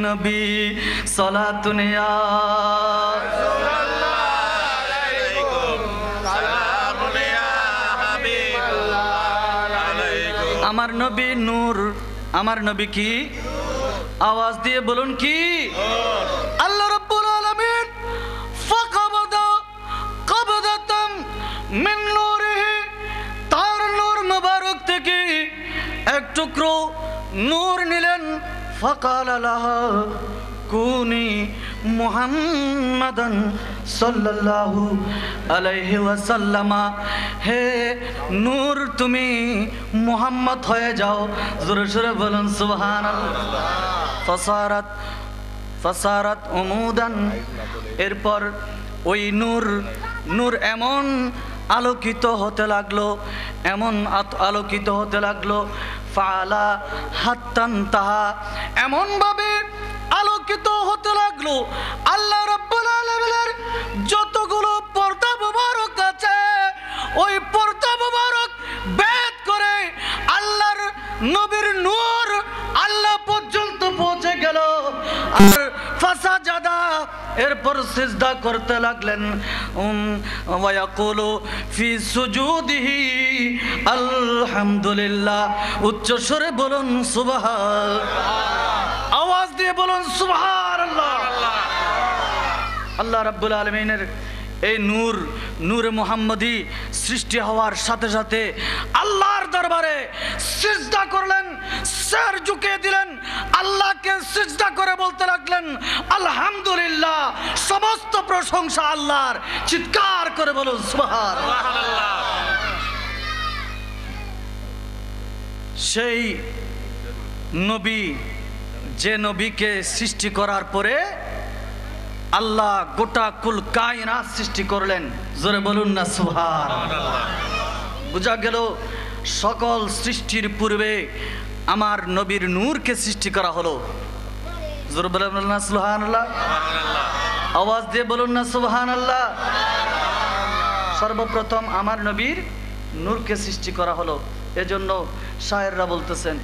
নবী সালাতুন ইয়া রাসূলুল্লাহ আলাইকুম সালামুন ইয়া হাবিবাল্লাহ আলাইকুম। আমার নবী নূর, আমার নবী কি? আওয়াজ দিয়ে বলুন কি? আল্লাহ রাব্বুল আলামিন ফাকাবাদা কাবদাতাম মিন নূরিহি, তার নূর মুবারক থেকে এক টুকরো নূর নিলেন। ফাকালা লাহা কুনি মুহাম্মাদান সাল্লাল্লাহু আলাইহি ওয়াসাল্লামা, হে নূর তুমি মুহাম্মদ হয়ে যাও। জোরে জোরে বলুন সুবহানাল্লাহ। ফাসারাত উমুদান, এরপর ওই নূর এমন আলোকিত হতে লাগলো, এমন আলোকিত হতে লাগলো। ফালা হাত্তান তাহা, এমন ভাবে আলোকিত হতে লাগলো আল্লাহ রাব্বুল আলামিনের যতগুলো পর্দা মুবারক আছে ওই পর্দা মুবারক ভেদ করে আল্লাহর নবীর নূর আল্লাহ পর্যন্ত পৌঁছে গেল। আর ফাসাজাদা, এরপর সিজদা করতে লাগলেন। ওয়া ইয়াকুলু ফি সুজুদিহি আলহামদুলিল্লাহ, উচ্চ স্বরে বলুন সুবহানাল্লাহ, আওয়াজ দিয়ে বলুন সুবহানাল্লাহ। আল্লাহ রাব্বুল আলামিনের এই নূরে মুহাম্মদী সৃষ্টি হওয়ার সাথে সাথে আল্লাহর দরবারে সিজদা করলেন, সির ঝুঁকিয়ে দিলেন, আল্লাহকে সিজদা করে বলতে লাগলেন আলহামদুলিল্লাহ, সমস্ত প্রশংসা আল্লাহর। চিৎকার করে বলুন সুবহানাল্লাহ। সেই নবী, যে নবীকে সৃষ্টি করার পরে আল্লাহ গোটা কুল কায়নাত সৃষ্টি করলেন। জোরে বলুন না সুবহানাল্লাহ। বুঝা গেল সকল সৃষ্টির পূর্বে আমার নবীর নূরকে সৃষ্টি করা হলো। জোরে বলুন না সুবহানাল্লাহ, আওয়াজ দিয়ে বলুন না সুবহানাল্লাহ। সর্বপ্রথম আমার নবীর নূরকে সৃষ্টি করা হলো। এজন্য শায়েররা বলতেছেন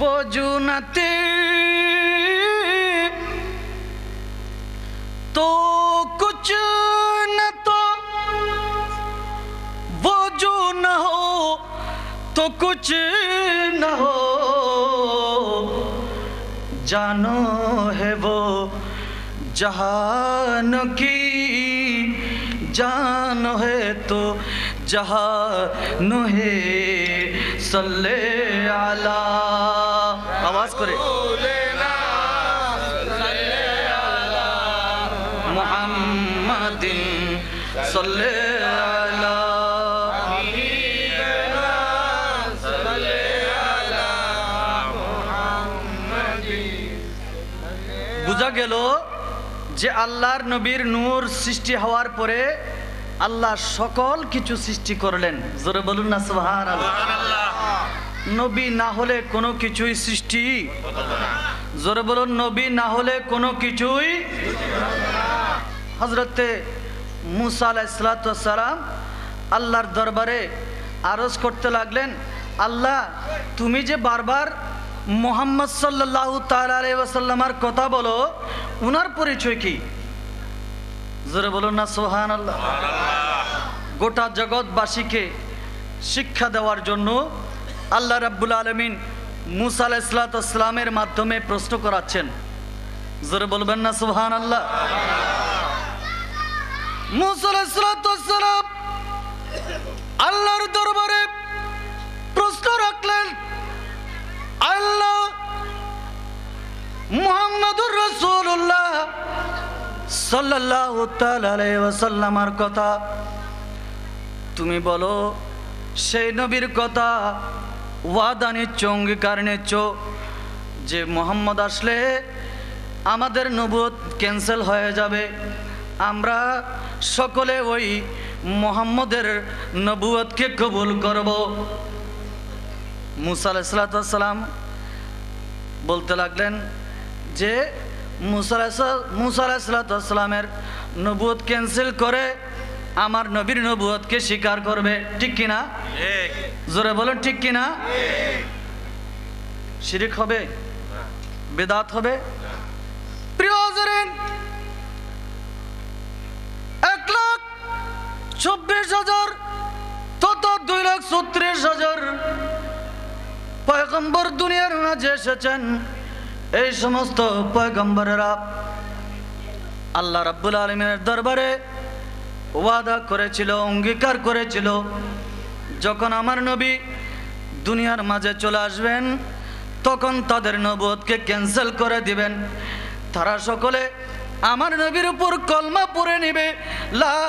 বজুনাতে तो कुछ न तो वो जो न हो तो कुछ न हो, जानो है वो जहान की जान है तो जहान है, सल्ले अला, आवाज करे मुहम्मदिन सल्ले अला, सल्ले अला मुहम्मदिन। বুঝা গেল যে আল্লাহর নবীর নূর সৃষ্টি হওয়ার পরে আল্লাহ সকল কিছু সৃষ্টি করলেন। জোরে বলুন না সুবহানাল্লাহ। নবী না হলে কোনো কিছুই সৃষ্টি হতো না। জোরে বলুন, নবী না হলে কোনো কিছুই। হযরতে মুসা আলাইহিস সালাম আল্লাহর দরবারে আরজ করতে লাগলেন, আল্লাহ তুমি যে বারবার মুহাম্মদ সাল্লাল্লাহু তাআলা আলাইহি ওয়াসাল্লামের কথা বলো, উনার পরিচয় কি? জোরে বলুন না সুবহানাল্লাহ। গোটা জগৎবাসীকে শিক্ষা দেওয়ার জন্য আল্লাহ রাব্বুল আলামিন মুসা আলাইহিস সালামের মাধ্যমে প্রশ্ন করাচ্ছেন। জোরে বলবেন না সুবহানাল্লাহ। মুসা আলাইহিস সালাম আল্লাহর দরবারে প্রশ্ন রাখলেন, আল্লাহ মুহাম্মাদুর রাসূলুল্লাহ সাল্লাল্লাহু তাআলা আলাইহি ওয়াসাল্লামের কথা তুমি বলো, সেই নবীর কথা ওয়াদা নিচ্ছ, অঙ্গীকার নিচ্ছ যে মুহাম্মদ আসলে আমাদের নবুয়ত ক্যান্সেল হয়ে যাবে, আমরা সকলে ওই মুহাম্মদের নবুয়তকে কবুল করব। মুসা আলাইহিস সালাম বলতে লাগলেন যে মুসা আলাইহিস সালামের নবুয়ত ক্যান্সেল করে আমার নবীর নবুয়তকে স্বীকার করবে, ঠিক কিনা? জোরে বলেন ঠিক কিনা? শিরক হবে? বেদাত হবে? প্রিয় হাজেরিন, 1,24,000 তত 2,36,000 পয়গম্বর দুনিয়ার মাঝে এসেছেন। এই সমস্ত পয়গম্বরেরা আল্লাহ রাব্বুল আলামিনের দরবারে ওয়াদা করেছিল, অঙ্গীকার করেছিল, যখন আমার নবী দুনিয়ার মাঝে চলে আসবেন তখন তাদের নবুয়তকে ক্যান্সেল করে দিবেন। তারা সকলে আমার নবীর উপর কলমা পড়ে নেবে, লা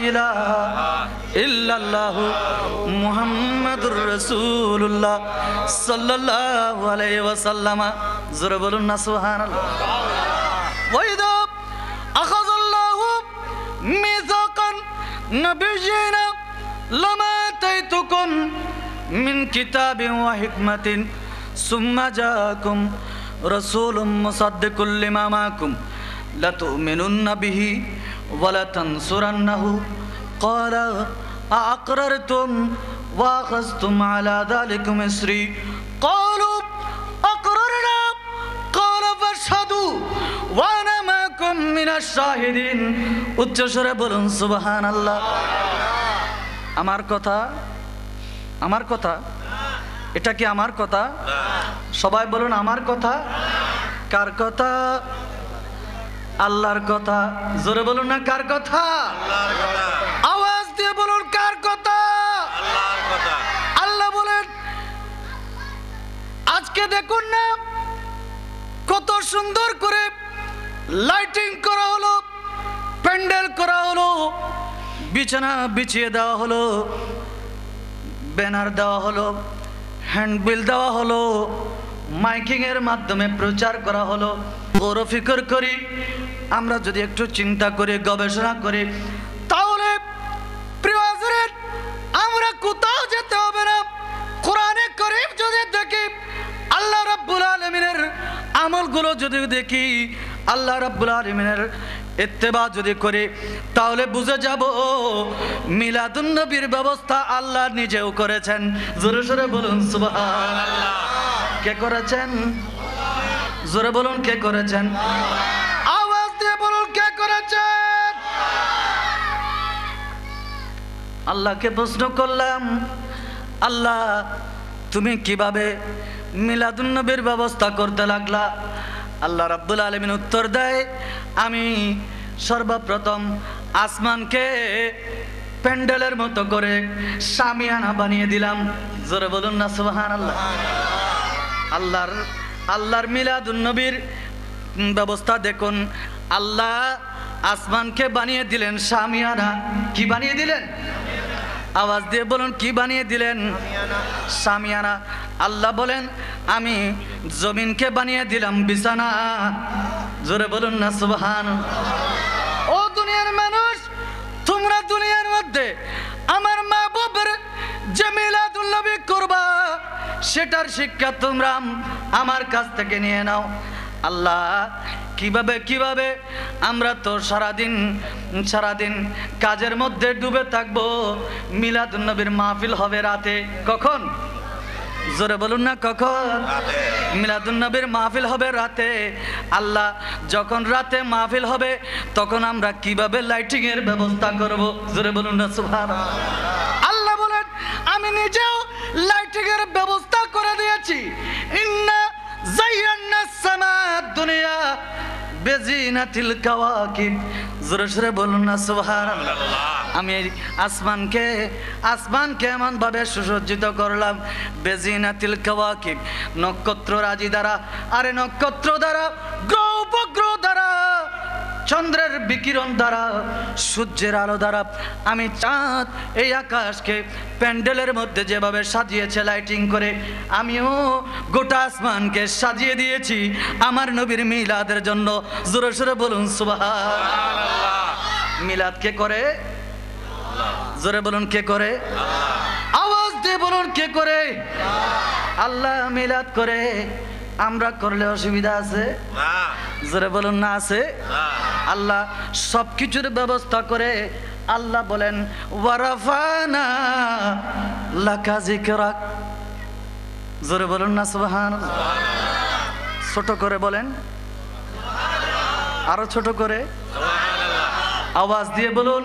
ইলাহা ইল্লাল্লাহু মুহাম্মাদুর রাসূলুল্লাহ সাল্লাল্লাহু আলাইহি ওয়াসাল্লাম। জোরে বলুন না সুবহানাল্লাহ। ওয়াইদা আখাযাল্লাহু মিযাকান নাবিয়্যিনা লামা আতাইতুকুম মিন কিতাবিন ওয়া হিকমাতিন সুম্মা জাআকুম রাসূলুম মুসাদ্দিকুল লিমা মাআকুম লাতুমিনুন্না বিহি ওয়া লাতানসুরান্নাহু ক্বালা আ'আকরারতুম ওয়া আখাযতুম আলা যালিকুম ইসরি ক্বালু আকরারনা ক্বালা ফাশহাদু ওয়া আনা মাআকুম মিনাশ শাহিদিন। উচ্চস্বরে বলুন সুবহানাল্লাহ। আমার কথা, আমার কথা, এটা কি আমার কথা? সবাই বলুন আমার কথা। কার কথা? আল্লাহর কথা। জোরে বলুন না কার কথা? আল্লাহর কথা। আওয়াজ দিয়ে বলুন কার কথা? আল্লাহর কথা। আল্লাহ বলেন, আজকে দেখুন না কত সুন্দর করে লাইটিং করা হলো, প্যান্ডেল করা হলো, বিছানা বিছিয়ে দেওয়া হলো, ব্যানার দেওয়া হলো, হ্যান্ডবিল দেওয়া হলো, মাইকিং এর মাধ্যমে প্রচার করা হলো। বড় ফিকর করি, আমরা যদি একটু চিন্তা করি, গবেষণা করি, তাহলে প্রিয় হাজেরিন আমরা কোথাও যেতে হবে না। কোরআনে কারীম যদি দেখি, আল্লাহ রাব্বুল আলামিনের আমলগুলো যদি দেখি, আল্লাহ রাব্বুল আলামিনের ইত্তেবা যদি করি, তাহলে বুঝে যাব মিলাদুন নবীর ব্যবস্থা আল্লাহ নিজেও করেছেন। জোরে জোরে বলুন সুবহানাল্লাহ। কে করেছেন? জোরে বলুন কে করেছেন? আওয়াজ দিয়ে বলুন কে করেছেন? আল্লাহকে প্রশ্ন করলাম, আল্লাহ তুমি কিভাবে মিলাদুন নবীর ব্যবস্থা করতে লাগলা? আল্লাহ রাব্বুল আলামিন উত্তর দেয়, আমি সর্বপ্রথম আসমানকে প্যান্ডেলের মতো করে শামিয়ানা বানিয়ে দিলাম। জোরে বলুন না সুবহানাল্লাহ। আল্লাহর মিলাদুন নবীর ব্যবস্থা দেখুন। আল্লাহ আসমানকে বানিয়ে দিলেন শামিয়ানা। কি বানিয়ে দিলেন? আওয়াজ দিয়ে বলুন কি বানিয়ে দিলেন? শামিয়ানা। আল্লাহ বলেন, আমি জমিনকে বানিয়ে দিলাম বিছানা। জোরে বলুন না সুবহানাল্লাহ। ও দুনিয়ার মানুষ, তোমরা দুনিয়ার মধ্যে আমার মাহবুবের যে মিলাদুন নবী করবা, সেটার শিক্ষা তোমরা আমার কাছ থেকে নিয়ে নাও। আল্লাহ কিভাবে আমরা তো সারাদিন কাজের মধ্যে ডুবে থাকবো। মিলাদুন নবীর মাহফিল হবে রাতে। কখন? জোরে বলুন না কখন? মিলাদুন নবীর মাহফিল হবে রাতে। আল্লাহ যখন রাতে মাহফিল হবে, তখন আমরা কিভাবে লাইটিং এর ব্যবস্থা করব? জোরে বলুন না সুবহানাল্লাহ। আল্লাহ বলেন, আমি নিজেও লাইটিং এর ব্যবস্থা করে দিয়েছি। ইন্না যায়্যানা সামাদ দুনিয়া বেজিনাতিল কাওয়াকিব। জোরে জোরে বলুন না সুবহানাল্লাহ। আমি আসমানকে এমন ভাবে সুসজ্জিত করলাম, বেজিনাতিল কাওয়াকিব, নক্ষত্র রাজি দ্বারা, আরে নক্ষত্র দ্বারা, গ্রহ উপগ্রহ দ্বারা, চন্দ্রের বিকিরণ দ্বারা, সূর্যের আলো দ্বারা। আমি চাঁদ এই আকাশকে প্যান্ডেলের মধ্যে যেভাবে সাজিয়েছে লাইটিং করে, আমিও গোটা আসমানকে সাজিয়ে দিয়েছি আমার নবীর মিলাদের জন্য। জোরে জোরে বলুন সুবহানাল্লাহ। মিলাদ কে করে? জোরে বলুন কে করে? আওয়াজ দিয়ে বলুন কে করে? আল্লাহ মিলাদ করে। আমরা করলে অসুবিধা আছে? জোরে বলুন না আছে? আল্লাহ সবকিছুর ব্যবস্থা করে। আল্লাহ বলেন, ওয়ারাফানা লাকা যিকরাক। জোরে বলুন না সুবহানাল্লাহ। ছোট করে বলেন, আরো ছোট করে আওয়াজ দিয়ে বলুন।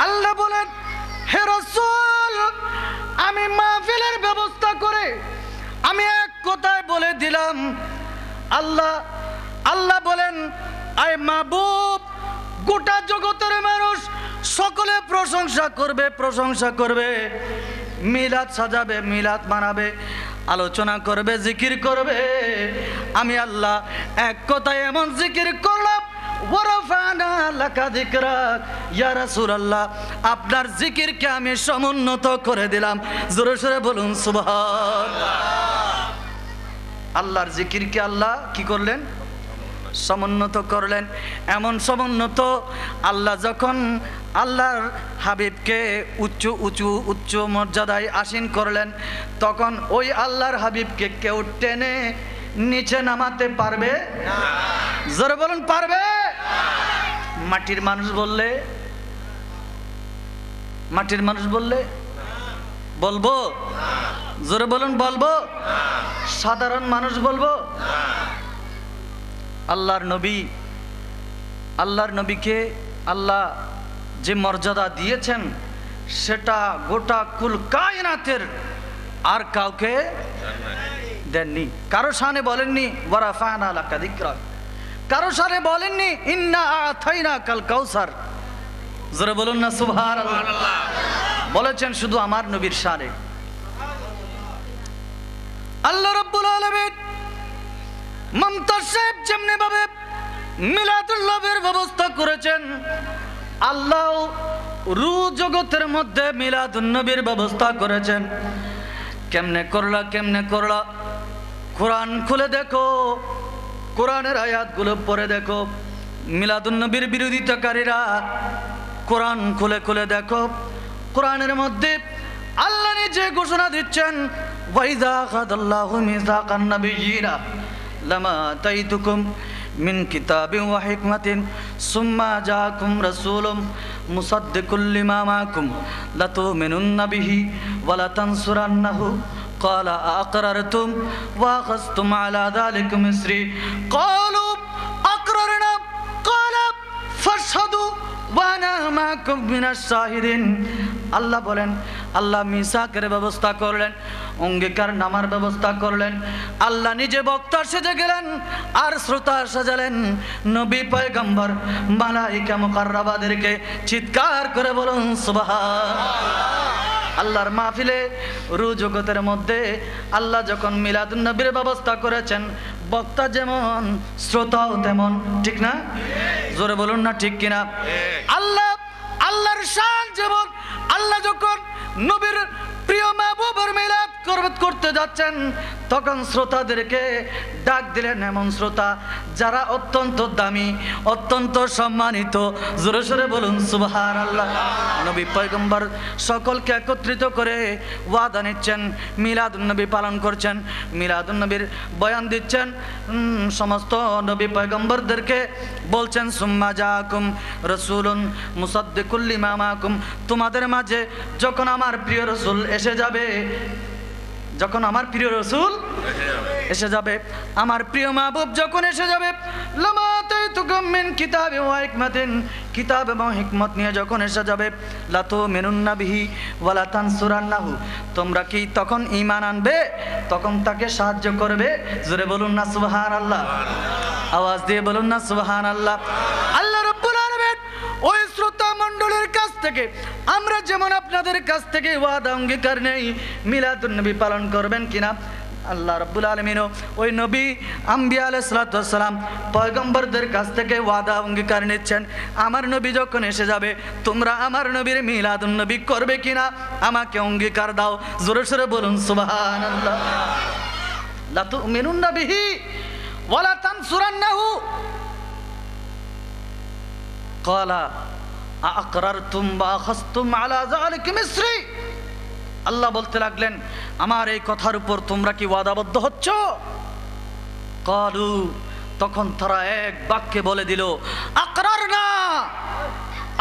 আল্লাহ বলেন, হে রাসূল, আমি মাহফিলের ব্যবস্থা করে আমি এক কথায় বলে দিলাম। আল্লাহ বলেন, আয় মাহবুব, গোটা জগতের মানুষ সকলে প্রশংসা করবে, মিলাদ সাজাবে, মিলাদ মানাবে, আলোচনা করবে, জিকির করবে। আমি আল্লাহ এক কথায় এমন জিকির করলাম, ওয়ারাফানা লাকা যিকরাক, ইয়া রাসূলুল্লাহ, আপনার জিকিরকে আমি সমুন্নত করে দিলাম। জোরে সোরে বলুন সুবহানাল্লাহ। আল্লাহর জিকিরকে আল্লাহ কি করলেন? সমুন্নত করলেন। এমন সমুন্নত, আল্লাহ যখন আল্লাহর হাবিবকে উচ্চ মর্যাদায় আসীন করলেন, তখন ওই আল্লাহর হাবিবকে কেউ টেনে নিচে নামাতে পারবে না। জোরে বলুন, পারবে? মাটির মানুষ বললে বলবো? জোরে বলুন, বলবো? সাধারণ মানুষ বলবো? আল্লাহর নবীকে আল্লাহ যে মর্যাদা দিয়েছেন, সেটা গোটা কুল কায়নাতের আর কাউকে দেননি। কারো শানে বলেননি ওয়ারাফানা লাকা যিকরাক, কারো শানে বলেননি ইন্না আতাইনাকাল কাউসার। জোরে বলুন না সুবহানাল্লাহ। বলেছেন শুধু আমার নবীর শানে। আল্লাহ রাব্বুল আলামিন মমতাজ সাহেব যেমনি ভাবে মিলাদুল্লাহের ব্যবস্থা করেছেন, আল্লাহ রু জগতের মধ্যে মিলাদুন্নবীর ব্যবস্থা করেছেন। কেমনে করলা? কোরআন খুলে দেখো, কোরআনের আয়াতগুলো পড়ে দেখো। মিলাদুন্নবীর বিরোধিতাকারীরা কোরআন খুলে দেখো। কোরআনের মধ্যে আল্লাহ নিজে ঘোষণা দিচ্ছেন, ওয়াইযা আখাযাল্লাহু মিসাকান নাবিয়্যিনা লামা আতাইতুকুম মিন কিতাবিন ওয়া হিকমাতিন সুম্মা জাআকুম রাসূলুম মুসাদ্দিকুল লিমা মাআকুম লাতুমিনুন্না বিহি ওয়া লাতানসুরান্নাহু ক্বালা আ'আকরারতুম ওয়া আখাযতুম আলা যালিকুম ইসরি ক্বালু আকরারনা ক্বালা ফাশহাদু ওয়া আনা মাআকুম মিনাশ শাহিদিন। আল্লাহ বলেন, আল্লাহ মিসাকের ব্যবস্থা করলেন, অঙ্গীকার নামার ব্যবস্থা করলেন। আল্লাহ নিজে বক্তা সেজে গেলেন আর শ্রোতা সাজালেন। নবী পয়গম্বর মালাইকা মুকাররাবাদেরকে চিৎকার করে বলুন সুবহানাল্লাহ। আল্লাহর মাহফিলে রু জগতের মধ্যে আল্লাহ যখন মিলাদুন নবীর ব্যবস্থা করেছেন, বক্তা যেমন শ্রোতাও তেমন, ঠিক না? জোরে বলুন না ঠিক কিনা? আল্লাহর শান যেমন, আল্লাহ যখন নবীর প্রিয় মাহবুবের মিলাদ করতে যাচ্ছেন, তখন শ্রোতাদেরকে ডাক দিলেন এমন শ্রোতা যারা অত্যন্ত দামি, অত্যন্ত সম্মানিত। জোরে সোরে বলুন সুবহানাল্লাহ। নবী পয়গম্বর সকলকে একত্রিত করে ওয়াদা নিচ্ছেন, মিলাদুন্নবী পালন করছেন, মিলাদুন্নবীর বয়ান দিচ্ছেন। সমস্ত নবী পয়গম্বরদেরকে বলছেন, সুম্মা জাআকুম রাসূলুন মুসাদ্দিকুল লিমা মাআকুম, তোমাদের মাঝে যখন আমার প্রিয় রাসূল এসে যাবে, আমার প্রিয় মাহবুব যখন এসে যাবে, লামা আতাইতুকুম মিন কিতাবিন ওয়া হিকমাতিন, কিতাব এবং হিকমত নিয়ে যখন এসে যাবে, লাতুমিনুন্না বিহি ওয়া লাতানসুরান্নাহু, তোমরা কি তখন ঈমান আনবে, তখন তাকে সাহায্য করবে? জোরে বলুন না সুবহানাল্লাহ। আওয়াজ দিয়ে বলুন না সুবহানাল্লাহ। আল্লাহ রাব্বুল আলামিন ওই শ্রোতা মণ্ডলীর কাছ থেকে আমরা যেমন আপনাদের কাছ থেকে ওয়াদা অঙ্গীকার নেই, মিলাদুন নবী পালন করবেন কিনা, আল্লাহ রাব্বুল আলামিন ওই নবী আম্বিয়া আলাইহিস সালাতু ওয়াস সালাম পয়গম্বরদের কাছ থেকে ওয়াদা অঙ্গীকার নিচ্ছেন, আমার নবী যখন এসে যাবে তোমরা আমার নবীর মিলাদুন নবী করবে কিনা আমাকে অঙ্গীকার দাও। জোরে সোরে বলুন সুবহানাল্লাহ। লাতুমিনুন্না বিহি ওয়া লাতানসুরান্নাহু ক্বালা আ'আকরারতুম ওয়া আখাযতুম আলা যালিকুম ইসরি। আল্লাহ বলতে লাগলেন, আমার এই কথার উপর তোমরা কি ওয়াদাবদ্ধ হচ্ছ? ক্বালু, তখন তারা এক বাক্যে বলে দিল, আকরারনা,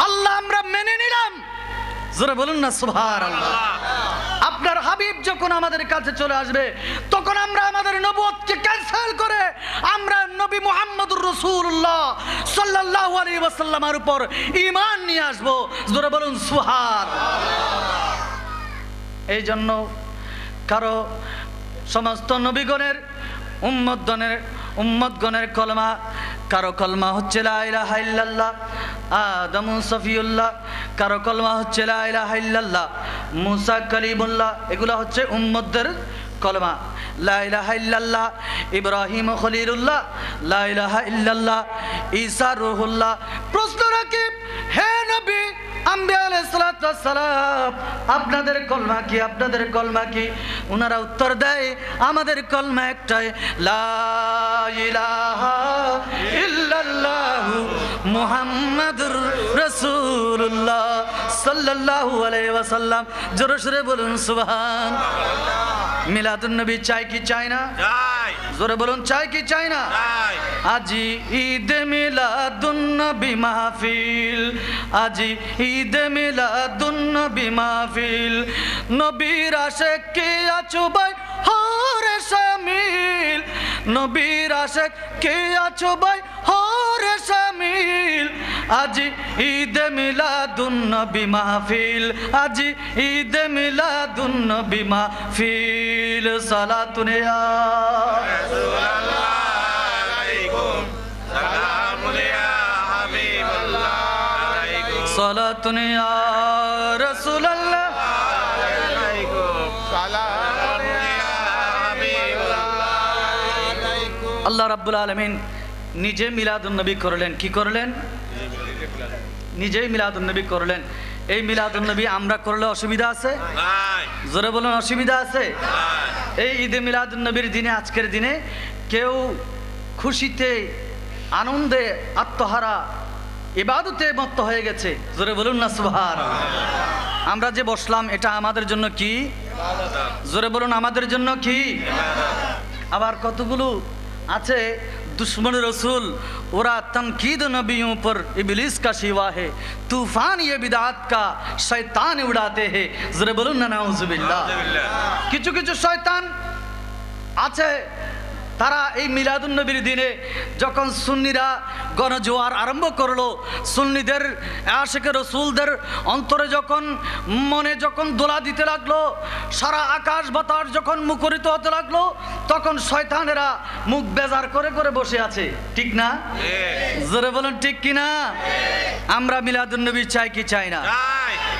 আল্লাহ আমরা মেনে নিলাম। জোরে বলুন না সুবহানাল্লাহ। আপনার হাবিব যখন আমাদের কাছে চলে আসবে তখন আমরা আমাদের নবুয়তকে ক্যান্সেল করে আমরা নবী মুহাম্মদুর রাসূলুল্লাহ সাল্লাল্লাহু আলাইহি ওয়াসাল্লামের উপর ঈমান নিয়ে আসব। জোরে বলুন সুবহানাল্লাহ। এই জন্য কারো সমস্ত নবীগণের উম্মতগণের কলমা, কারো কলমা হচ্ছে লা ইলাহা ইল্লাল্লাহ আদম সফিউল্লাহ, কারো কলমা হচ্ছে লা ইলাহা ইল্লাল্লাহ মুসা কালিমুল্লাহ। এগুলো হচ্ছে উম্মতদের কলমা। লা ইলাহা ইল্লাল্লাহ ইব্রাহিম খলিলুল্লাহ, লা ইলাহা ইল্লাল্লাহ ঈসা রূহুল্লাহ। প্রশ্ন রাখি, হে নবী আম্বিয়া আলাইহিস সালাতু ওয়াস সালাম, আপনাদের কলমা কি? আপনাদের কলমা কি? ওনারা উত্তর দেয়, আমাদের কলমা একটাই, লা ইলাহা ইল্লাল্লাহু মুহাম্মাদুর রাসূলুল্লাহ সাল্লাল্লাহু আলাইহি ওয়াসাল্লাম। জোরে সোরে বলুন সুবহানাল্লাহ। মিলাদুন নবী চাই কি চাই না? চাই। জোরে বলুন চাই কি চাই না? চাই। আজি ঈদ মিলাদুন নবী মাহফিল, আজি ঈদ মিলাদুন নবী মাহফিল, নবীর আশিক কে আছো ভাই হরে শামিল, নবীর আশিক কে আছো ভাই হরে শামিল, আজি ঈদ মিলাদুন নবী মাহফিল, আজি ঈদ মিলাদুন নবী মাহফিল। সালাতুন ইয়া রাসূলুল্লাহ আলাইকুম, সালামুন ইয়া হাবিবাল্লাহ আলাইকুম, সালাতুন ইয়া রাসূলুল্লাহ আলাইকুম, সালামুন ইয়া হাবিবাল্লাহ আলাইকুম। আল্লাহ রাব্বুল আলামিন নিজে মিলাদুন নবী করলেন। কি করলেন? নিজেই মিলাদুন নবী করলেন। এই মিলাদুন নবী আমরা করলে অসুবিধা আছে? জোরে বলুন অসুবিধা আছে? এই ঈদে মিলাদুন নবীর দিনে, আজকের দিনে কেউ খুশিতে আনন্দে আত্মহারা ইবাদতে মত্ত হয়ে গেছে। জোরে বলুন না সুবহানাল্লাহ। আমরা যে বসলাম এটা আমাদের জন্য কি? জোরে বলুন আমাদের জন্য কি? আবার কতগুলো আছে दुश्मन रसूल, उरा तनकीद नबियों पर इबलीस का शिवा है, तूफान ये बिदात का शैतान उड़ाते हैं। जरा बोलो ना नाउजुबिल्लाह। किचु किचु शैतान আছে তারা এই মিলাদুন নবীর দিনে যখন সুন্নিরা গণজোয়ার আরম্ভ করলো, সুন্নিদের আশিকে রসুলদের অন্তরে যখন মনে যখন দোলা দিতে লাগলো, সারা আকাশ বাতাস যখন মুখরিত হতে লাগলো, তখন শয়তানেরা মুখ বেজার করে করে বসে আছে। ঠিক না? জোরে বলেন ঠিক কিনা? আমরা মিলাদুন নবী চাই কি চাই না?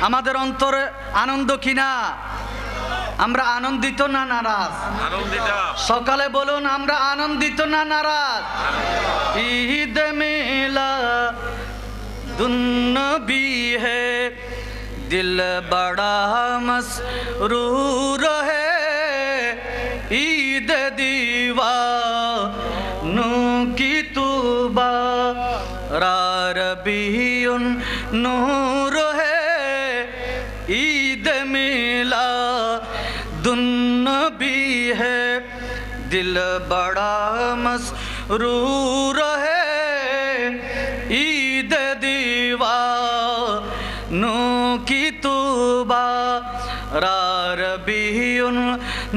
আমাদের অন্তরে আনন্দ কিনা? আমরা আনন্দিত না নারাজ? আনন্দিত। সকালে বলুন আমরা আনন্দিত না নারাজ? ঈদ মিলাদুন নবী হে দিল বড়া মসরুর হে, ঈদ দीवानों की तुबा रबीउन नूर है, ईद मिलादुन नबी है दिल बड़ा मसरूर है, ईद दीवानों की तुबा रबीउन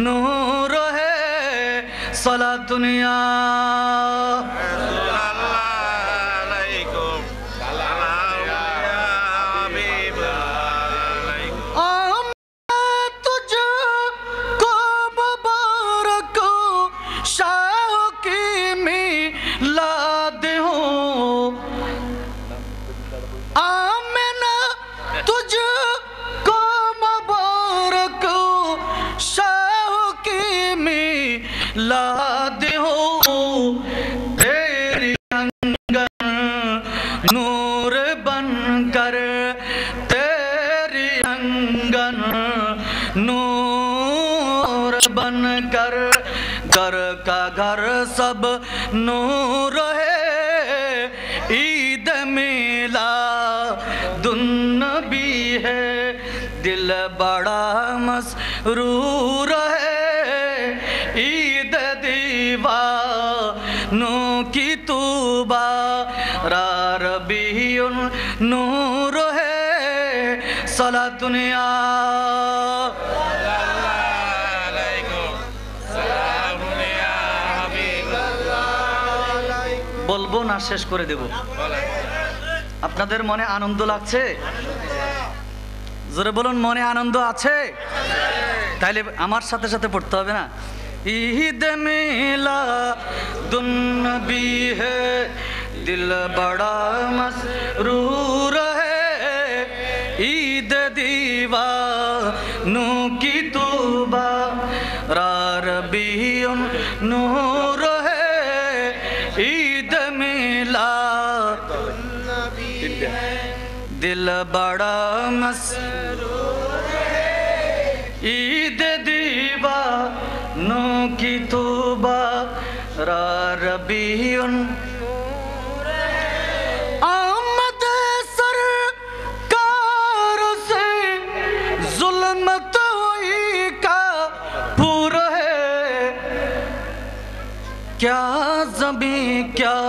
नूर है। सलातुन या लादे हो तेरी अंगन नूर बनकर, तेरी अंगन नूर बनकर, घर का घर सब नूर है, ईद मिलादुन नबी है दिल बड़ा मसरूर है, ईद दीवानों की तुबा रबीउन नूर है। सलातुन या বলবো না শেষ করে দেব? আপনাদের মনে আনন্দ লাগছে? জোরে বলুন, মনে আনন্দ আছে? তাইলে আমার সাথে সাথে পড়তে হবে না? ঈদ মিলাদুন্নবী হে দিল বড়া মসরুর হে, ঈদ দীवानों की तौबा रबीउन नूर है, ईद मिलादुन्नबी है दिल बड़ा मसरूर है, ईद दीवानों की तौबा रबीउन नूर है, आमद सरकार से जुल्मत हुई का पूर है, क्या ज़मीं क्या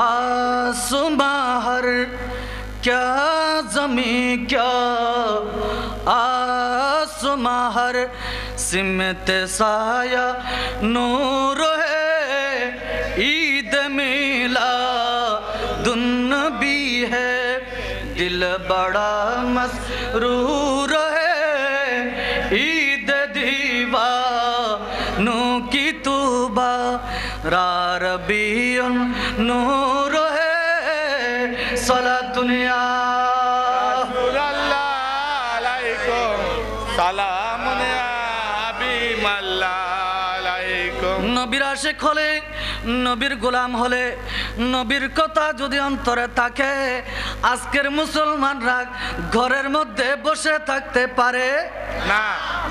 आसमां हर, क्या ज़मीं क्या आसमां हर सिमत साया नूर है, ईद मिलादुन्नबी है दिल बड़ा मसरूर है, ईद दीवानों की तौबा रबीउन नूर है, सलातुन या রাসূলুল্লাহ আলাইকুম, সালামুন ইয়া হাবিবাল্লাহ আলাইকুম। নবীর আশিক হলে, নবীর গোলাম হলে, নবীর কথা যদি অন্তরে থাকে, আজকের মুসলমানরা ঘরের মধ্যে বসে থাকতে পারে না,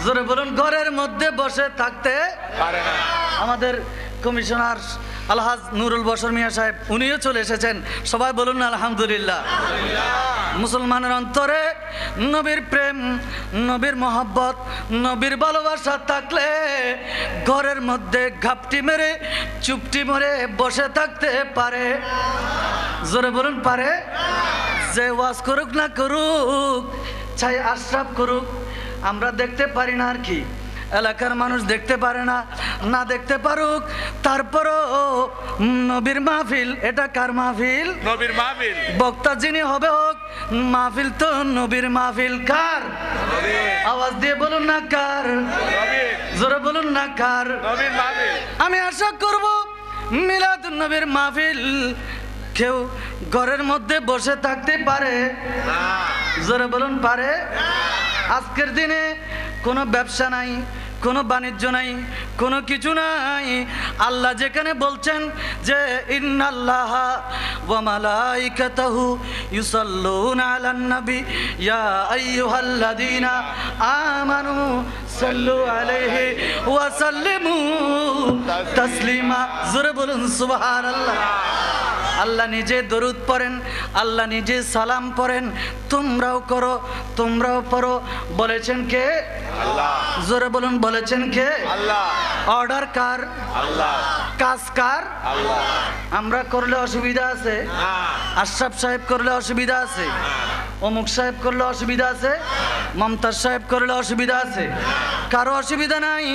জোরে বলুন, ঘরের মধ্যে বসে থাকতে পারে না। আমাদের কমিশনার আলহাজ নুরুল বশর মিয়া সাহেব উনিও চলে এসেছেন, সবাই বলুন না আলহামদুলিল্লাহ। মুসলমানের অন্তরে নবীর প্রেম, নবীর মহব্বত, নবীর ভালোবাসা থাকলে ঘরের মধ্যে ঘাপটি মেরে চুপটি মেরে বসে থাকতে পারে, জোরে বলুন পারে। যে ওয়াজ করুক না করুক, চাই আশরাফ করুক, আমরা দেখতে পারি না আর কি, এলাকার মানুষ দেখতে পারে না, না দেখতে পারুক, তারপরও নবীর মাহফিল, এটা কার মাহফিল? নবীর মাহফিল। বক্তা যিনি হবে হোক, মাহফিল তো নবীর মাহফিল। কার? আওয়াজ দিয়ে বলুন না কার, জোরে বলুন না কার? নবীর মাহফিল। আমি আশা করব মিলাদুন নবীর মাহফিল কেউ ঘরের মধ্যে বসে থাকতে পারে, জোরে বলুন পারে। আজকের দিনে কোনো ব্যবসা নাই, কোনো বাণিজ্য নাই, কোনো কিছু নাই। আল্লাহ যেখানে বলছেন যে ইন্নাল্লাহা ওয়া মালাইকাতাহু ইউসাল্লুনা আলান নবী ইয়া আইয়ুহাল্লাযীনা আমানু সাল্লু আলাইহি ওয়া সাল্লিমু তাসলিমা, জোরে বলুন সুবহানাল্লাহ। আল্লাহ নিজে দরুদ পড়েন, আল্লাহ নিজে সালাম পড়েন, তোমরাও করো, তোমরাও পড়ো। বলেছেন কে? আল্লাহ। জোরে বলুন, বলেছেন কে? আল্লাহ। অর্ডার কার? আল্লাহ। কাজ কার? আল্লাহ। আমরা করলে অসুবিধা আছে? আশরাফ সাহেব করলে অসুবিধা আছে? অমুক সাহেব করলে অসুবিধা আছে? মমতাজ সাহেব করলে অসুবিধা আছে? কারো অসুবিধা নাই।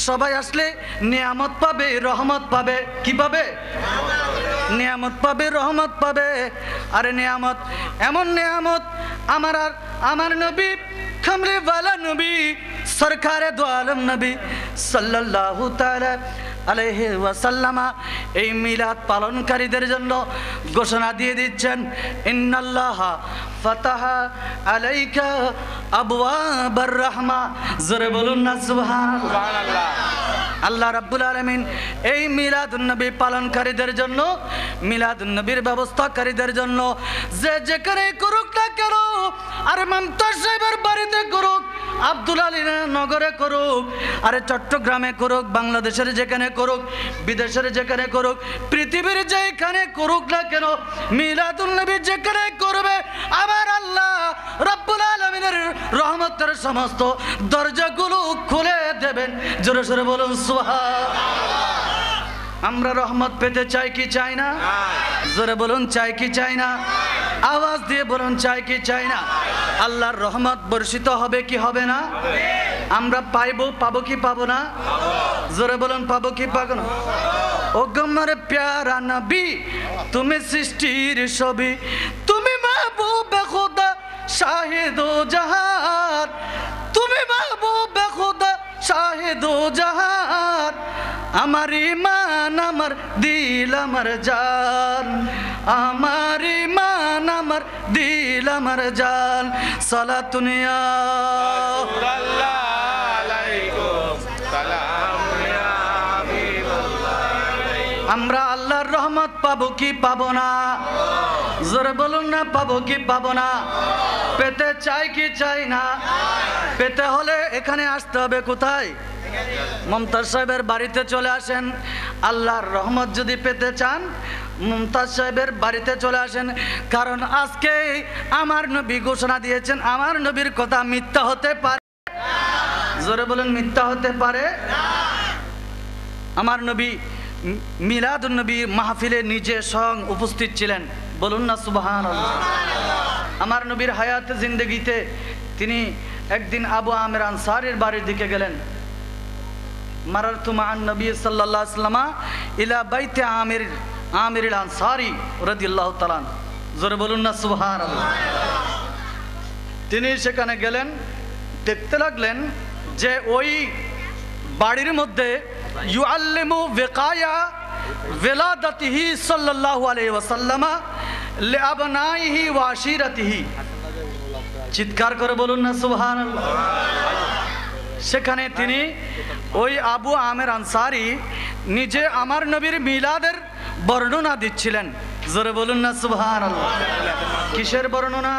সবাই আসলে নিয়ামত পাবে, রহমত পাবে। কি পাবে? নিয়ামত পাবে, রহমত পাবে। আরে নিয়ামত, এমন নিয়ামত আমার নবী কামলি ওয়ালা নবী সরকারে দো আলম নবী সাল্লাল্লাহু তাআলা আলাইহি ওয়াসাল্লামা এই মিলাদ পালনকারীদের জন্য ঘোষণা দিয়ে দিচ্ছেন, ইন্নাল্লাহা ফাতাহা আলাইকা আবওয়াবার রাহমা। জোরে বলুন না সুবহানাল্লাহ। আল্লাহ রাব্বুল আলামিন এই মিলাদুন নবী পালনকারীদের জন্য, মিলাদুন নবীর ব্যবস্থাকারীদের জন্য যে যেখানে করুক না কেন, আর মমতাজ সাহেবের বাড়িতে করুক, আব্দুল আলী নগরে করুক, আরে চট্টগ্রামে করুক, বাংলাদেশের যেখানে করুক, বিদেশের যেখানে করুক, পৃথিবীর যেখানে করুক না কেন, মিলাদুন নবী যেখানে করবে, আমার আল্লাহ রাব্বুল আলামিনের রহমতের সমস্ত দরজাগুলো খুলে দেবেন। জোরে জোরে বলুন সুবহানাল্লাহ। আমরা রহমত পেতে চাই কি চাই না? জোরে বলুন, চাই কি চাই না? আওয়াজ দিয়ে বলুন, চাই কি চাই না? আল্লাহর রহমত বর্ষিত হবে কি হবে না? আমরা পাবো কি পাবো না? জোরে বলুন পাবো কি পাবো না? ও গমর প্যারা নবী তুমি সৃষ্টির ছবি, তুমি মাহবুব খুদা শাহিদো জাহান, তুমি মাহবুব খুদা শাহিদো জাহান, আমার ইমান আমার দিল আমার জান, আমার ইমান আমার দিল আমার জান, সালাতুন ইয়া আমরা আল্লাহর রহমত পাবো কি পাবো না? জোরে বলুন না পাবো কি পাবো না? পেতে চাই কি চাই না? পেতে হলে এখানে আসতে হবে কোথায়? মমতাজ সাহেবের বাড়িতে চলে আসেন। আল্লাহর রহমত যদি পেতে চান মমতাজ সাহেবের বাড়িতে চলে আসেন, কারণ আজকে আমার নবী ঘোষণা দিয়েছেন আমার নবীর কথা মিথ্যা হতে পারে। জোরে বলুন মিথ্যা হতে পারে? আমার নবী মিলাদুন নবী মাহফিলে নিজে স্বয়ং উপস্থিত ছিলেন, বলুন না সুবহানাল্লাহ। আমার নবীর হায়াতে জিন্দেগিতে তিনি একদিন আবু আমির আনসারীর বাড়ির দিকে গেলেন। মারারতু মান নবী সাল্লাল্লাহু আলাইহি ওয়াসাল্লাম ইলা বাইতে আমির আনসারী রাদিয়াল্লাহু তাআলা। জোরে বলুন না সুবহানাল্লাহ। তিনি সেখানে গেলেন, দেখতে লাগলেন যে ওই বাড়ির মধ্যে ইউআল্লিমু ওয়াকায়া ওয়ালাদাতিহি সাল্লাল্লাহু আলাইহি ওয়াসাল্লাম লিআবনাইহি ওয়া আশিরাতিহি। চিৎকার করে বলুন না সুবহানাল্লাহ। সেখানে তিনি ওই আবু আমির আনসারী নিজে আমার নবীর মিলাদের বর্ণনা দিচ্ছিলেন। জোরে বলুন না সুবহানাল্লাহ। কিসের বর্ণনা?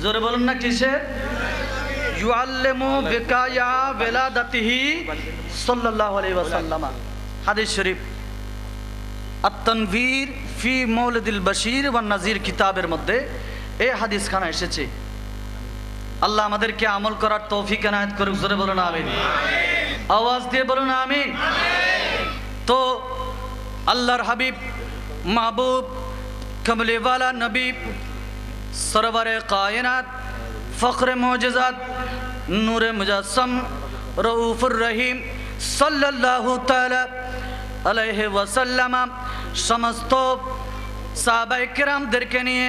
জোরে বলুন না কিসের? ইউআল্লিমু বিকায়া ওয়ালাদাতিহি সাল্লাল্লাহু আলাইহি ওয়াসাল্লাম। হাদিস শরীফ আত-তানভীর ফি মাওলিদিল বাশীর ওয়ান নাযীর কিতাবের মধ্যে এই হাদিস খানা এসেছে। আল্লাহ আমাদেরকে আমল করার তৌফিক এনায়েত করুক। জোরে বলুন আমিন। আওয়াজ দিয়ে বলুন আমিন। তো আল্লাহর হাবিব মাহবুব কমলিওয়ালা নবী সরওয়ারে কায়নাত ফখরে মুজিজাত নূরে মুজাসসাম রউফুর রহিম সাল্লাল্লাহু তাআলা আলাইহি ওয়াসাল্লাম সমস্ত সাহাবায়ে কেরামদেরকে নিয়ে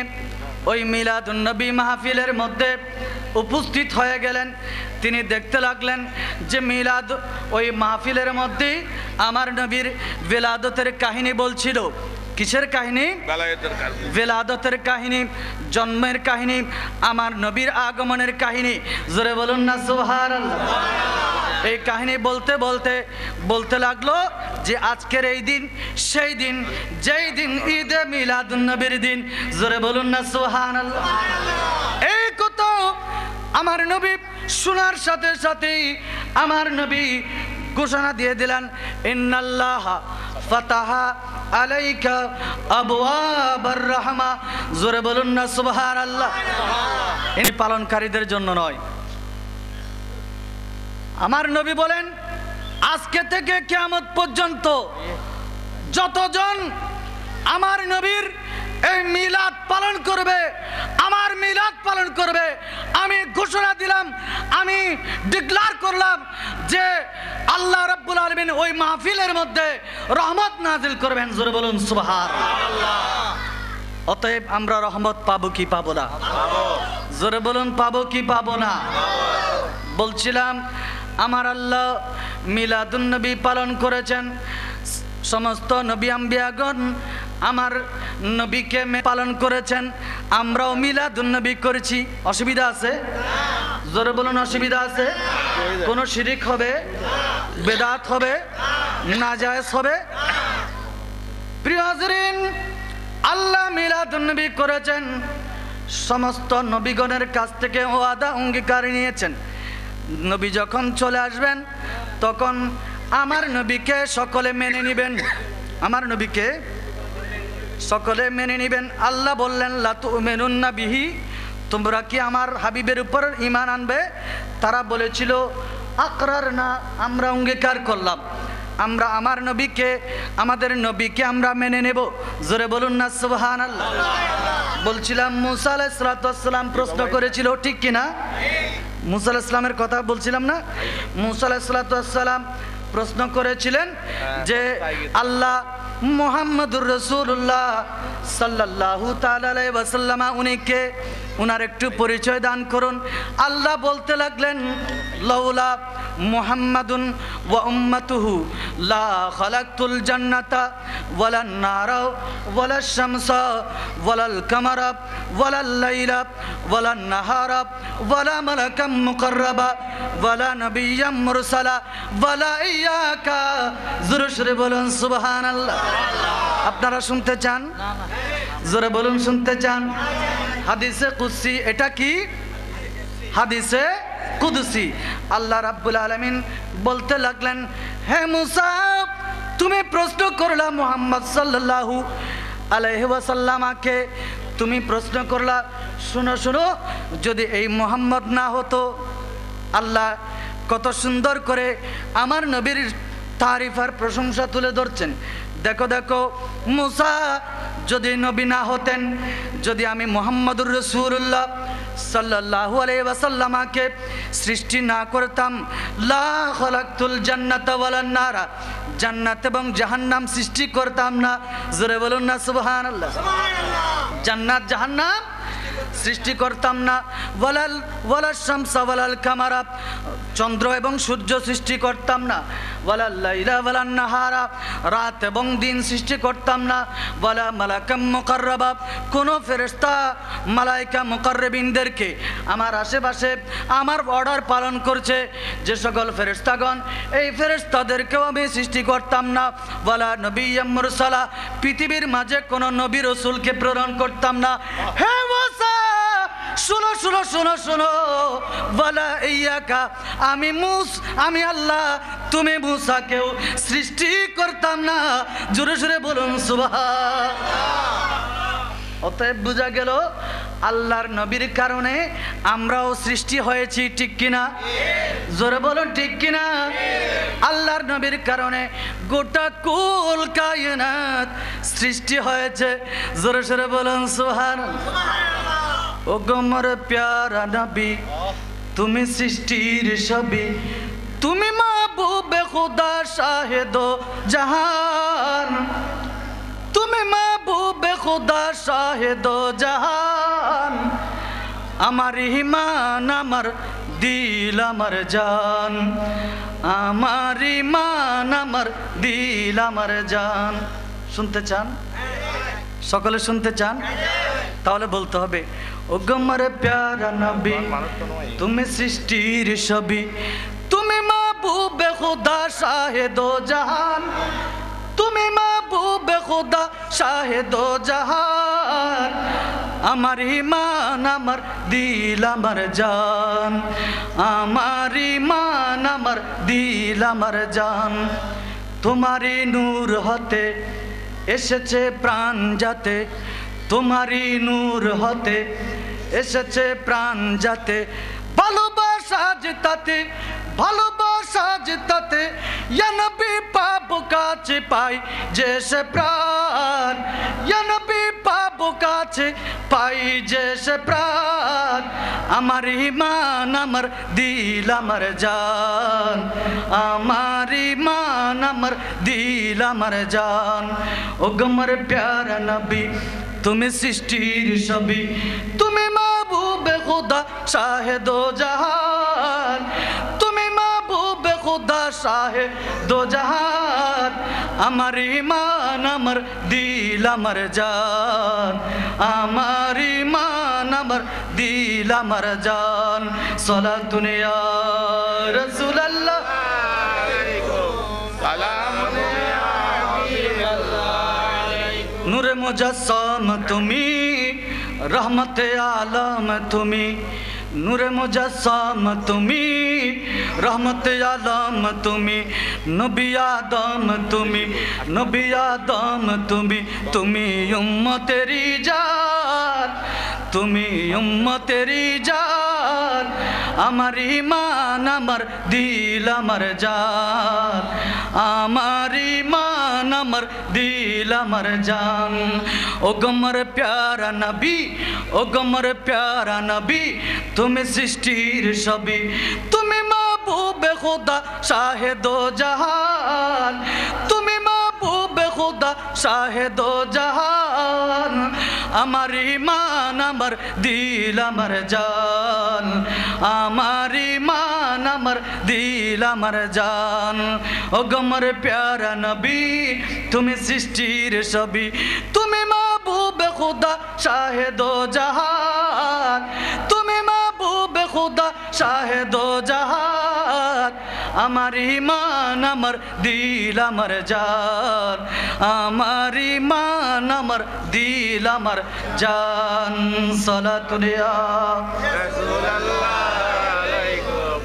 ওই মিলাদুন নবী মাহফিলের মধ্যে উপস্থিত হয়ে গেলেন। তিনি দেখতে লাগলেন যে মিলাদ ওই মাহফিলের মধ্যে আমার নবীর বেলাদতের কাহিনী বলছিল। কিসের কাহিনী? বেলাদতের কাহিনী, জন্মের কাহিনী, আমার নবীর আগমনের কাহিনী। জোরে বলুন না সুবহানাল্লাহ। এই কাহিনী বলতে বলতে বলতে লাগলো যে আজকের এই দিন সেই দিন, যেই দিন ঈদে মিলাদুন নবীর দিন। জোরে বলুন না সুবহানাল্লাহ। এই কথা আমার নবী শোনার সাথে সাথেই আমার নবী ঘোষণা দিয়ে দিলেন, ইন্নাল্লাহ ফাতাহা আলাইকা আবওয়াবার রাহমা। জোরে বলুন না সুবহানাল্লাহ। ইনি পালনকারীদের জন্য নয়। আমার নবী বলেন আজকে থেকে কিয়ামত পর্যন্ত যতজন আমার নবীর এই মিলাদ পালন করবে, আমার মিলাদ পালন করবে, আমি ঘোষণা দিলাম, আমি ডিক্লার করলাম যে আল্লাহ রাব্বুল আলামিন ওই মাহফিলের মধ্যে রহমত নাজিল করবেন। জোরে বলুন সুবহানাল্লাহ। অতএব আমরা রহমত পাবো কি পাবো না? জোরে বলুন পাবো কি পাবো না? বলছিলাম আমার আল্লাহ মিলাদুন নবী পালন করেছেন। সমস্ত নবী আম্বিয়াগণ আমার নবীকে পালন করেছেন, আমরাও মিলাদুন নবী করেছি। অসুবিধা আছে? জোরে বলুন অসুবিধা আছে? কোনো শিরিক হবে, বেদাত হবে, নাজায়েজ হবে? প্রিয় হাজরিন, আল্লাহ মিলাদুন নবী করেছেন, সমস্ত নবীগণের কাছ থেকে ওয়াদা অঙ্গীকার নিয়েছেন। নবী যখন চলে আসবেন তখন আমার নবীকে সকলে মেনে নেবেন, আমার নবীকে সকলে মেনে নেবেন। আল্লাহ বললেন লা তুমিনুন্না বিহি, তোমরা কি আমার হাবিবের উপর ঈমান আনবে? তারা বলেছিল আকরার না, আমরা অঙ্গীকার করলাম, আমরা আমার নবীকে, আমাদের নবীকে আমরা মেনে নেব। জোরে বলুন না সুবহানাল্লাহ। বলছিলাম মুসা আলাইহিস সালাতু ওয়াস সালাম প্রশ্ন করেছিল, ঠিক কিনা? মুসা আলাইহিস সালামের কথা বলছিলাম না? মুসা আলাইহিস সালাতু ওয়াস সালাম প্রশ্ন করেছিলেন যে আল্লাহ মুহাম্মদুর রাসূলুল্লাহ সাল্লাল্লাহু তাআলা আলাইহি ওয়াসাল্লাম উনি কে, উনার একটু পরিচয় দান করুন। আল্লাহ বলতে লাগলেন লাউলা মুহাম্মাদুন ওয়া উম্মাতুহু লা খালাকতুল জান্নাতা ওয়ালান নারা ওয়ালাশ শামসা ওয়ালাল কামারা ওয়ালাল লাইলা ওয়ালান নাহারা ওয়ালা মালাকাম মুকাররাবা ওয়ালা নাবিয়্যাম মুরসালা ওয়ালা ইয়াকা। জোরে জোরে বলুন সুবহানাল্লাহ। আপনারা শুনতে চান? জোরে বলুন শুনতে চান? হাদিসে কুদসি, এটা কি হাদিসে কুদসি। আল্লাহ রাব্বুল আলামিন বলতে লাগলেন, হে মুসা তুমি প্রশ্ন করলা মুহাম্মদ সাল্লাল্লাহু আলাইহি ওয়াসাল্লামকে, তুমি প্রশ্ন করলা, শুনো শুনো, যদি এই মুহাম্মদ না হতো, আল্লাহ কত সুন্দর করে আমার নবীর তারিফ আর প্রশংসা তুলে ধরছেন। দেখো দেখো মুসা যদি নবী না হতেন, যদি আমি মুহাম্মদুর রাসূলুল্লাহ সাল্লাল্লাহু আলাইহি ওয়াসাল্লামকে সৃষ্টি না করতাম, লা খালাকতুল জান্নাতা ওয়ালান নারা, জান্নাত এবং জাহান্নাম সৃষ্টি করতাম না। জোরে বলুন না সুবহানাল্লাহ। জান্নাত জাহান্নাম সৃষ্টি করতাম না। ওয়ালাল শামসা ওয়ালাল কামারা, চন্দ্র এবং সূর্য সৃষ্টি করতাম না। ওয়ালাল লাইলা ওয়ালান নাহারা, রাত এবং দিন সৃষ্টি করতাম না। ওয়ালা মালাকাম মুকাররাবা, কোনো ফেরেশতা মালায়েকা মুকাররবিনদেরকে আমার আশেপাশে আমার অর্ডার পালন করছে যে সকল ফেরেশতাগণ, এই ফেরেশতাদেরকেও আমি সৃষ্টি করতাম না। ওয়ালা নবিয়্যাম মুরসালা, পৃথিবীর মাঝে কোনো নবী রাসূলকে প্রেরণ করতাম না। হে মুসা শোনো শোনো শোনো শোনো, ওয়ালা ইয়াকা, আমি আল্লাহ তুমি মুসাকেও সৃষ্টি করতাম না। জোরে জোরে বলুন সুবহান। অতএব বোঝা গেল আল্লাহর নবীর কারণে আমরাও সৃষ্টি হয়েছি, ঠিক কিনা? জোরে বলুন ঠিক কিনা? আল্লাহর নবীর কারণে গোটা কুল কায়নাত সৃষ্টি হয়েছে। জোরে জোরে বলুন সুবহানাল্লাহ। ও গোমর প্যারা নবী, তুমি সৃষ্টির ছবি, তুমি মাহবুবে খুদা শাহেদো জাহান, তুমি মাহবুবে খুদা শাহেদো জাহান। আমার ইমান আমার দিল আমার জান, আমার ইমান আমার দিল আমার জান। শুনতে চান? সকলে শুনতে চান? তাহলে বলতে হবে, ও গোমর প্যারা নবী, তুমি সৃষ্টির ছবি, তুমি মাহবুবে খুদা শাহেদো জাহান, তুমি মাহবুবে খুদা শাহেদো জাহান। আমার ইমান আমার দিল আমার জান, আমার ইমান আমার দিল আমার জান। তোমারই নূর হতে এসেছে প্রাণ যাতে, তোমারই নূর হতে এসেছে প্রাণ যাতে, ভালোবাসা যেতাতে ভালোবাসা যেতাতে, ইয়া নবী পাবো কাছে পাই যে সে প্রাণ, ইয়া নবী পাবো কাছে পাই যে সে প্রাণ। আমার ইমান আমার দিল আমার জান, আমার ইমান আমার দিল আমার জান। ও গোমর প্যারা নবী, তুমি সৃষ্টির ছবি, তুমি মাহবুবে খুদা শাহেদো জাহান, তুমি মাহবুবে খুদা শাহেদো জাহান। আমার ইমান আমার দিল আমার জান, আমার ইমান আমার দিল আমার জান। সালাতুন ইয়া রাসূলুল্লাহ, সালামুন ইয়া হাবিবাল্লাহ। নূরে মুজাসসাম তুমি, রহমতে আলম তুমি, নূরে মুজাসসাম তুমি, রহমতে আলম তুমি, নবী আদম তুমি, নবী আদম তুমি, তুমি উম্মতেরি জান, তুমি উম্মতেরি জান। আমার ইমান আমার দিল আমার জান, আমার ইমান আমার দিল আমার জান। ও গোমর প্যারা নবী, ও গোমর প্যারা নবী, তুমি সৃষ্টির ছবি, তুমি মাহবুবে খুদা শাহেদো জাহান, তুমি মাহবুব খুদা শাহেদো জাহান, আমার ইমান আমার দিল আমার জান, আমার ইমান আমার দিল আমার জান। ও গমর প্যারা নবী তুমি সৃষ্টির ছবি, তুমি মাহবুব খুদা শাহেদো জাহান, তুমি মাহবুব খুদা শাহেদো জাহান, আমার ইমান আমার দিল আমার জান, আমার ইমান আমার দিল আমার জান। সালাতুন ইয়া রাসূলুল্লাহ আলাইকুম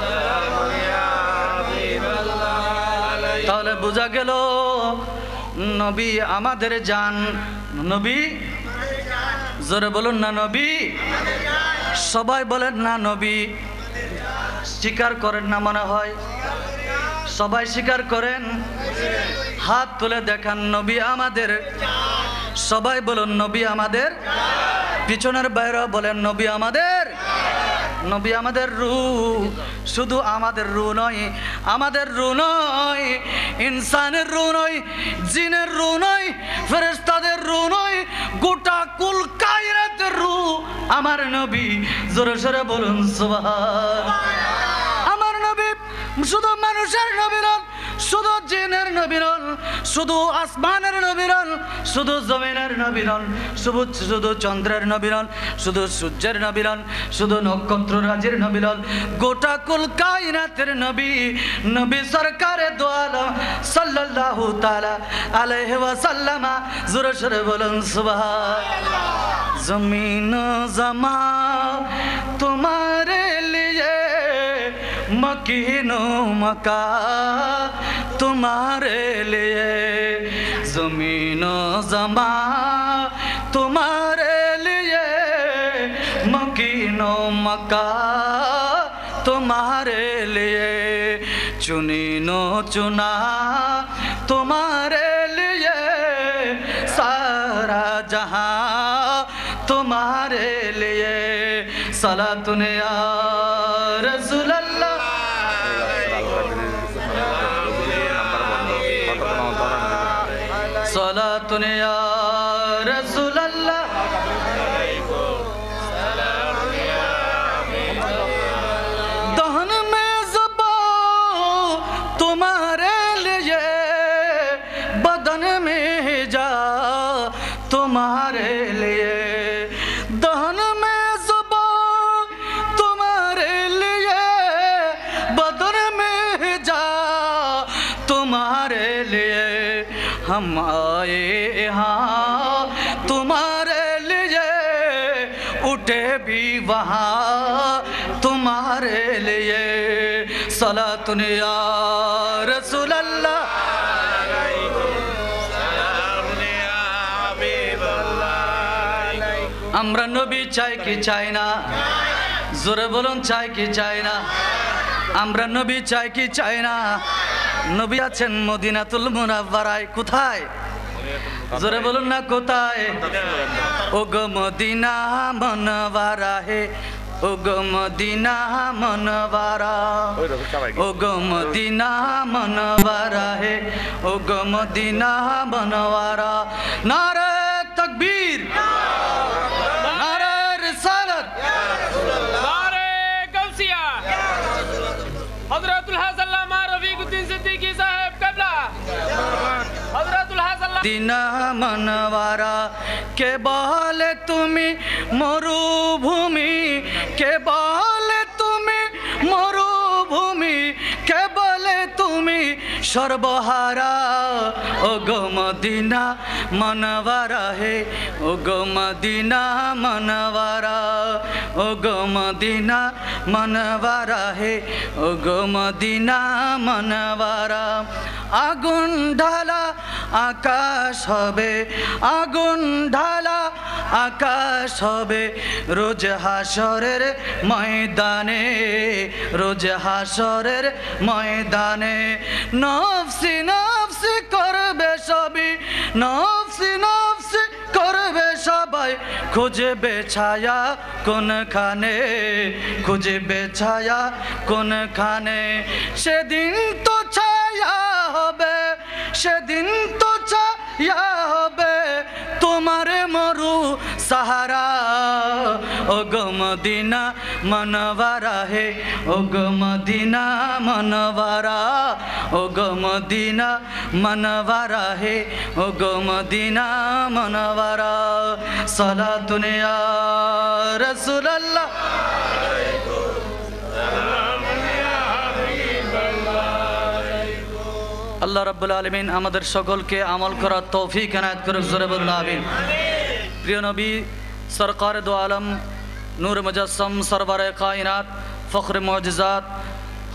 সালাম ইয়া হাবিবাল্লাহ আলাইকুম। তাহলে বোঝা গেল নবী আমাদের জান। নবী জোরে বলুন না নবী, সবাই বলেন না নবী। স্বীকার করেন না মনে হয়, সবাই স্বীকার করেন, হাত তুলে দেখান নবী আমাদের। সবাই বলুন নবী আমাদের, পিছনের বাইরে বলেন নবী আমাদের। নবী আমাদের রূহ, শুধু আমাদের রূহ নয়, আমাদের রূহ নয়, ইনসানের রূহ নয়, জিনের রূহ নয়, ফেরেশতাদের রূহ নয়, গোটা কুল কায়নাতের রূহ আমার নবী। জোরে সোরে বলুন সুবহান। আমার নবী শুধু মানুষের নবী নন, শুধু জিনের নবী নন, শুধু আসমানের নবী নন, শুধু জমিনের নবী নন, শুধু চন্দ্রের নবী নন, শুধু সূর্যের নবী নন, শুধু নক্ষত্র রাজির নবী নন, গোটা কুল কায়নাতের নবী, নবী সরকারে দো আলম সাল্লাল্লাহু তাআলা আলাইহি ওয়াসাল্লাম। জোরে সোরে বলুন সুবহান। জমিন জমা তোমারে লিয়ে, मकीनो मका तुम्हारे लिए, जमीनो जमा तुम्हारे लिए, मकीनो मका तुम्हारे लिए, चुनीनो चुना तुम्हारे लिए, सारा जहां तुम्हारे लिए। सलातुन या रसूल अल्लाह। सलातुन या रसूल अल्लाह। दहन में ज़ुबान तुम्हारे लिए, बदन में जा तुम्हारे लिए, दहन में ज़ुबान तुम्हारे लिए, बदन में जा तुम्हारे लिए। हम आए यहाँ तुम्हारे लिए, उठे भी वहाँ तुम्हारे लिए। सलातुन या रसूल अल्लाह। আমরা নবী চাই কি চাই না? জোরে বলুন চাই কি চাই না? আমরা নবী চাই কি চাই না? নবী আছেন মদিনাতুল মুনাওয়ারায়। কোথায়? জোরে বলুন না কোথায়? ও গো মদিনা মুনাওয়ারা হে, ও গো মদিনা মুনাওয়ারা, ও গো মদিনা মুনাওয়ারা হে, ও গো মদিনা মুনাওয়ারা। নারে তাকবীর, নারে রিসালাত, नारे गौसिया, हजरतुल हज़ल्लामा रफ़ीकुद्दीन सिद्दीकी साहब क़िबला, हजरतुल हज़ल्लामा। দিনা মনওয়ারা কে বলে তুমি মরুভূমি, কে বলে তুমি মরুভূমি, কে বলে তুমি সর্বহারা। ও গো মদিনা মনওয়ারা হে, ও গো মদিনা মনওয়ারা, ও গো মদিনা মনওয়ারা হে, ও গো মদিনা মনওয়ারা। আগুন ঢালা আকাশ হবে, আগুন ঢালা আকাশ হবে, রোজ হাসরের ময়দানে, রোজ হাসরের ময়দানে। নফসি নফসি করবে সবই, নফসি নফসি করবে সবাই, খুঁজবে ছায়া কোনখানে, খুঁজবে ছায়া কোনখানে, সেদিন তো ছায়া হবে, সেদিন তো ছায়া হবে তোমার মরু সাহারা। ও গো মদিনা মনওয়ারা হে, ও গো মদিনা মনওয়ারা, ও গো মদিনা মনওয়ারা হে, ও গো মদিনা মনওয়ারা। সালাতুন ইয়া রাসূলুল্লাহ। আল্লাহ রাব্বুল আলামিন আমাদের সকলকে আমল করার তৌফিক এনায়েত করুন, জোরে বলুন আমিন। প্রিয় নবী সরকার দো আলম নূর মুজাসসাম সরবরে কায়নাত ফখরে মুজিজাত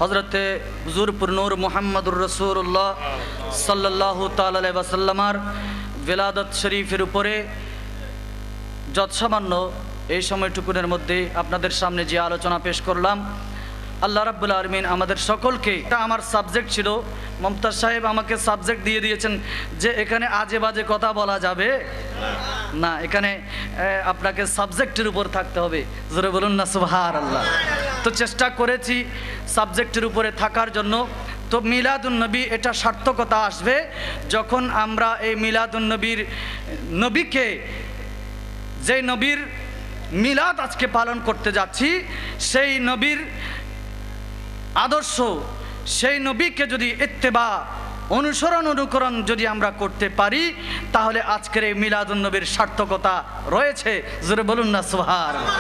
হযরতে হুজুরপুর নূর মুহাম্মদুর রাসূলুল্লাহ সাল্লাল্লাহু তাআলা আলাইহি ওয়াসাল্লামার বিলাদত শরীফের উপরে যৎসামান্য এই সময়টুকুনের মধ্যে আপনাদের সামনে যে আলোচনা পেশ করলাম, আল্লাহ রাব্বুল আলামিন আমাদের সকলকে, এটা আমার সাবজেক্ট ছিল, মমতাজ সাহেব আমাকে সাবজেক্ট দিয়ে দিয়েছেন যে এখানে আজে বাজে কথা বলা যাবে না, এখানে আপনাকে সাবজেক্টের উপর থাকতে হবে, জোরে বলুন না সুবহানাল্লাহ। তো চেষ্টা করেছি সাবজেক্টের উপরে থাকার জন্য। তো মিলাদুন নবী এটা সার্থকতা আসবে যখন আমরা এই মিলাদুন নবীকে, যে নবীর মিলাদ আজকে পালন করতে যাচ্ছি, সেই নবীর আদর্শ, সেই নবীকে যদি ইত্তেবা অনুকরণ যদি আমরা করতে পারি, তাহলে আজকের এই মিলাদুন নবীর সার্থকতা রয়েছে, জোরে বলুন না সুবহানাল্লাহ।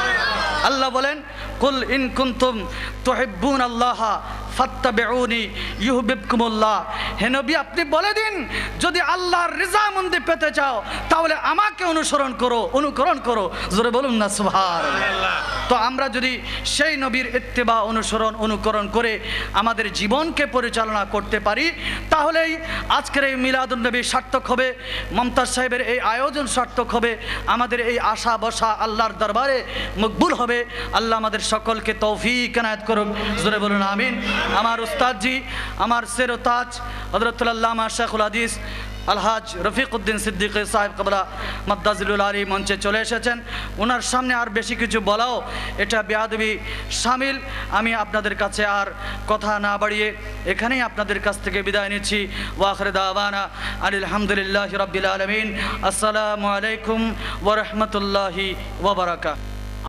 আল্লাহ বলেন, কুল ইন কুনতুম তুহিব্বুনাল্লাহ ফাত্তাবিউনি ইউহিব্বুকুমুল্লাহ। হে নবী, আপনি বলে দিন, যদি আল্লাহর রিজামন্দি পেতে চাও তাহলে আমাকে অনুকরণ করো, জোরে বলুন না সুবহানাল্লাহ। তো আমরা যদি সেই নবীর ইত্তেবা অনুকরণ করে আমাদের জীবনকে পরিচালনা করতে পারি, তাহলেই আজকের এই মিলাদুন নবী সার্থক হবে, মমতাজ সাহেবের এই আয়োজন সার্থক হবে, আমাদের এই আশা বসা আল্লাহর দরবারে মকবুল হবে। আল্লাহ আমাদের সকলকে তৌফিক এনায়েত করুন, জোরে বলুন আমিন। আমার উস্তাদজি, আমার সেরতাজ হযরতুল আল্লামা শেখুল হাদিস আলহাজ রফিকুদ্দিন সিদ্দিকী সাহেব কবলা মাদ্দাজিলুল আলী মঞ্চে চলে এসেছেন। ওনার সামনে আর বেশি কিছু বলাও এটা বেয়াদবি শামিল। আমি আপনাদের কাছে আর কথা না বাড়িয়ে এখানেই আপনাদের কাছ থেকে বিদায় নিচ্ছি। ওয়া আখিরু দাওয়ানা আলহামদুলিল্লাহি রাব্বিল আলামিন। আসসালামু আলাইকুম ওয়া রাহমাতুল্লাহি ওয়া বারাকাতুহু।